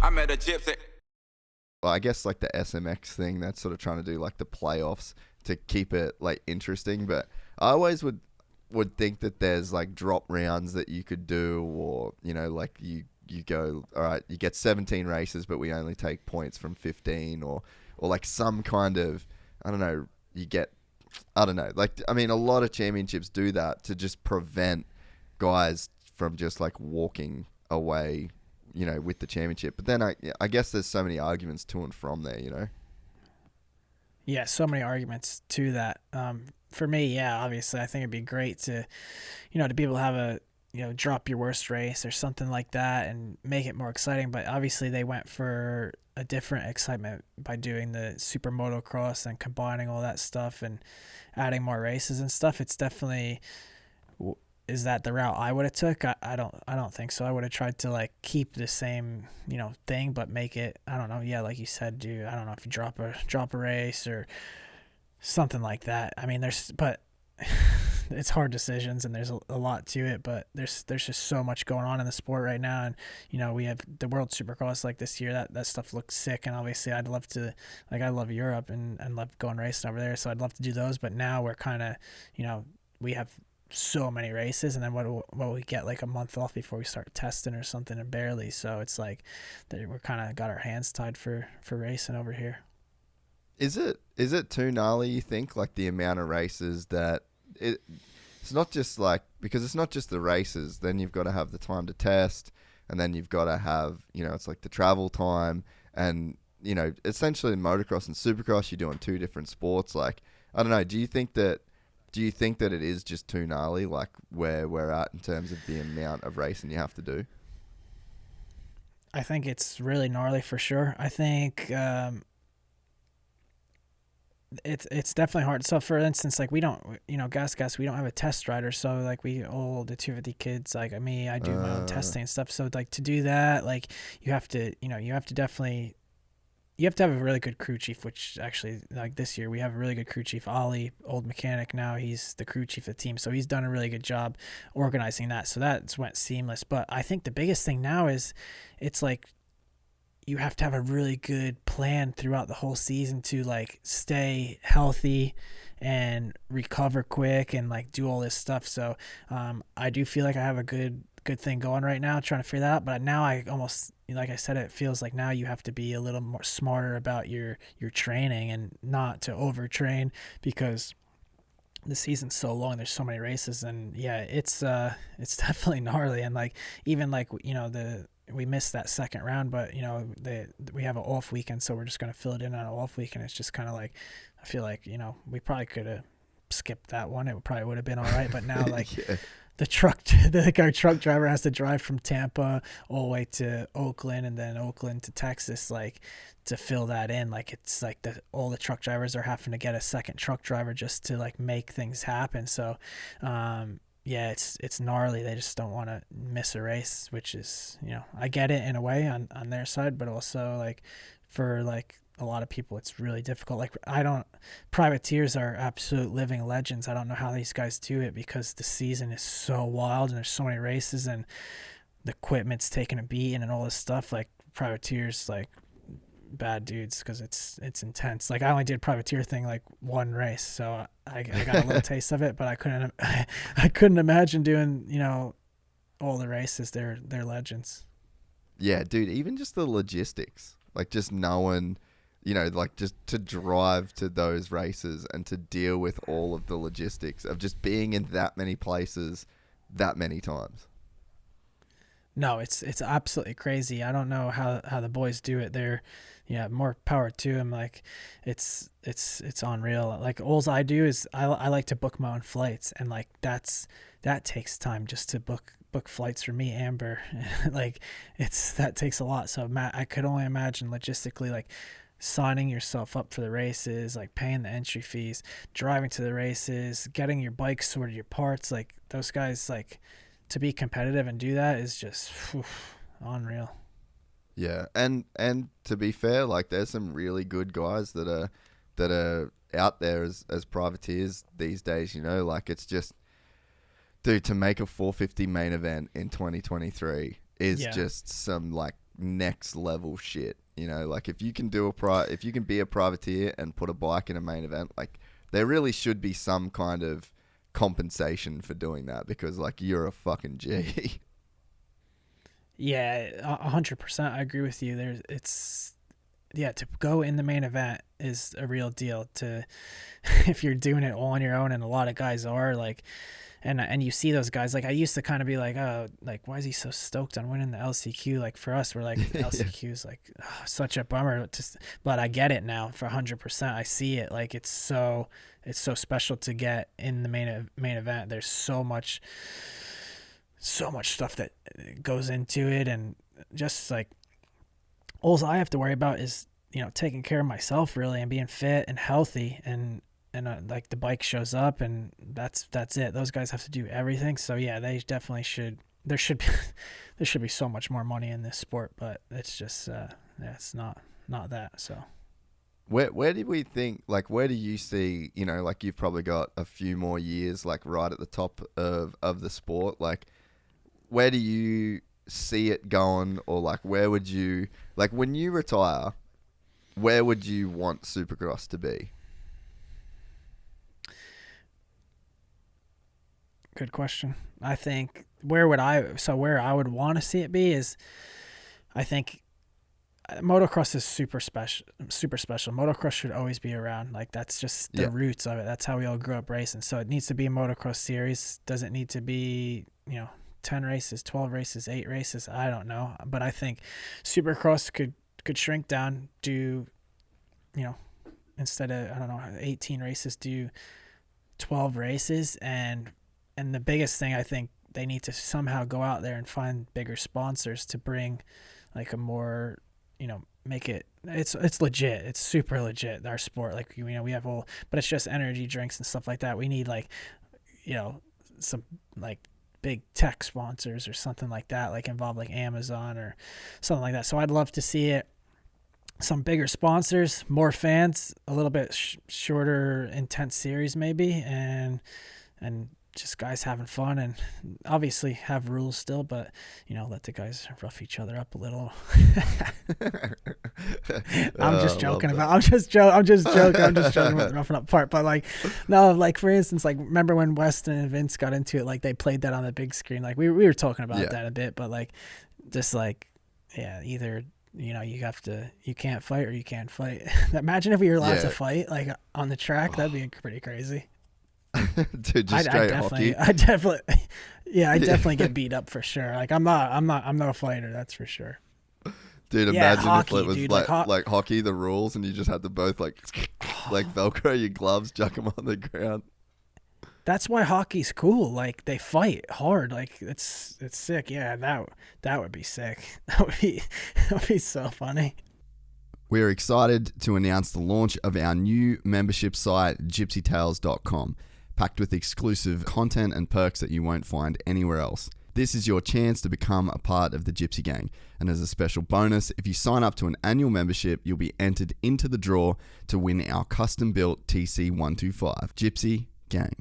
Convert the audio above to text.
I met a gypsy. Well, I guess like the SMX thing, that's sort of trying to do like the playoffs to keep it like interesting. But I always would think that there's like drop rounds that you could do, or like you go, all right, you get 17 races, but we only take points from 15, or like some kind of, I don't know, I don't know, like, I mean, a lot of championships do that to just prevent guys from just like walking away, with the championship. But then I guess there's so many arguments to and from there. Yeah, so many arguments to that. For me, yeah, obviously, I think it'd be great to, to be able to have a, drop your worst race or something like that and make it more exciting. But obviously, they went for a different excitement by doing the super motocross and combining all that stuff and adding more races and stuff. It's definitely, is that the route I would have took? I don't think so. I would have tried to like keep the same, thing, but make it, I don't know. Yeah. Like you said, I don't know if you drop a race or something like that. I mean, but it's hard decisions and there's a lot to it, but there's just so much going on in the sport right now. And, we have the World Supercross like this year, that stuff looks sick. And obviously I'd love to, like, I love Europe and love going racing over there. So I'd love to do those, but now we're kind of, we have so many races, and then what we get like a month off before we start testing or something, and barely. So it's like we're kind of got our hands tied for racing over here. Is it too gnarly, you think, like the amount of races that it's not just like, because it's not just the races, then you've got to have the time to test, and then you've got to have, it's like the travel time, and essentially in motocross and supercross you're doing two different sports. Like, I don't know, do you think that it is just too gnarly, like where we're at in terms of the amount of racing you have to do? I think it's really gnarly for sure. I think it's definitely hard. So for instance, like we don't, gas, we don't have a test rider. So like all the 250 kids, like me, I do my own testing and stuff. So like to do that, like you have to definitely, you have to have a really good crew chief, which actually, like this year, we have a really good crew chief. Ollie, old mechanic now, he's the crew chief of the team. So he's done a really good job organizing that. So that's went seamless. But I think the biggest thing now is it's like you have to have a really good plan throughout the whole season to like stay healthy and recover quick and like do all this stuff. So I do feel like I have a good thing going right now, trying to figure that out. But now I almost, like I said, it feels like now you have to be a little more smarter about your training and not to overtrain, because the season's so long, there's so many races. And yeah, it's definitely gnarly. And like even like we missed that second round, but we have an off weekend, so we're just going to fill it in on an off weekend. It's just kind of like, I feel like we probably could have skipped that one. It probably would have been all right. But now like yeah. our truck driver has to drive from Tampa all the way to Oakland, and then Oakland to Texas, like to fill that in. Like it's like all the truck drivers are having to get a second truck driver just to like make things happen. So yeah, it's gnarly. They just don't want to miss a race, which is, I get it in a way on their side, but also like for like a lot of people, it's really difficult. Like privateers are absolute living legends. I don't know how these guys do it, because the season is so wild and there's so many races and the equipment's taking a beating and all this stuff. Like privateers, like bad dudes, because it's intense. Like I only did privateer thing like one race, so I got a little taste of it, but I couldn't imagine doing all the races. They're legends. Yeah, dude, even just the logistics, like just knowing, like just to drive to those races and to deal with all of the logistics of just being in that many places that many times. No, it's absolutely crazy. I don't know how the boys do it. They're, more power to them. Like it's unreal. Like all I do is I like to book my own flights, and like that takes time just to book flights for me, Amber. Like that takes a lot. So I could only imagine logistically, like signing yourself up for the races, like paying the entry fees, driving to the races, getting your bike sorted, your parts. Like those guys, like to be competitive and do that is just unreal. Yeah, and to be fair, like there's some really good guys that are out there as privateers these days. Like it's just, dude, to make a 450 main event in 2023 is just some like next level shit. You know, like if you can if you can be a privateer and put a bike in a main event, like there really should be some kind of compensation for doing that, because like you're a fucking G. Yeah, 100%. I agree with you. To go in the main event is a real deal. If you're doing it all on your own, and a lot of guys are like, and you see those guys, like I used to kind of be like, oh, like why is he so stoked on winning the LCQ? Like for us, we're like the LCQ is like such a bummer. But I get it now for 100%. I see it. Like it's so special to get in the main event. There's so much stuff that goes into it, and just like all I have to worry about is, you know, taking care of myself really and being fit and healthy, and like the bike shows up, and that's it. Those guys have to do everything. So yeah, they definitely should. There should be so much more money in this sport, but it's just it's not that. So where do we think, like, where do you see, you know, like you've probably got a few more years like right at the top of the sport, like where do you see it going, or like where would you, like when you retire, where would you want Supercross to be? Good question. I think where I would want to see it be is, I think motocross is super special. Motocross should always be around. Like that's just the roots of it. That's how we all grew up racing. So it needs to be a motocross series. Doesn't need to be, 10 races, 12 races, 8 races. I don't know. But I think Supercross could shrink down, do, instead of, 18 races, do 12 races. And the biggest thing, I think they need to somehow go out there and find bigger sponsors to bring like a more, make it's legit. It's super legit, our sport. Like, we have but it's just energy drinks and stuff like that. We need like, some like big tech sponsors or something like that, like involve like Amazon or something like that. So I'd love to see it, some bigger sponsors, more fans, a little bit shorter, intense series maybe, and just guys having fun, and obviously have rules still, but let the guys rough each other up a little. I'm just joking about the roughing up part, but like, no, like for instance, like remember when Weston and Vince got into it, like they played that on the big screen, like we were talking about that a bit, but like just like either you can't fight or you can fight. Imagine if we were allowed to fight like on the track. That'd be pretty crazy. Dude, just straight hockey. I definitely get beat up for sure. Like I'm no fighter, that's for sure. Dude, imagine hockey, if it was like hockey, the rules, and you just had to both like Velcro your gloves, chuck them on the ground. That's why hockey's cool. Like they fight hard. Like it's sick. Yeah, that would be sick. That would be so funny. We're excited to announce the launch of our new membership site, GYPSYTales.com. packed with exclusive content and perks that you won't find anywhere else. This is your chance to become a part of the Gypsy Gang. And as a special bonus, if you sign up to an annual membership, you'll be entered into the draw to win our custom-built TC125. Gypsy Gang.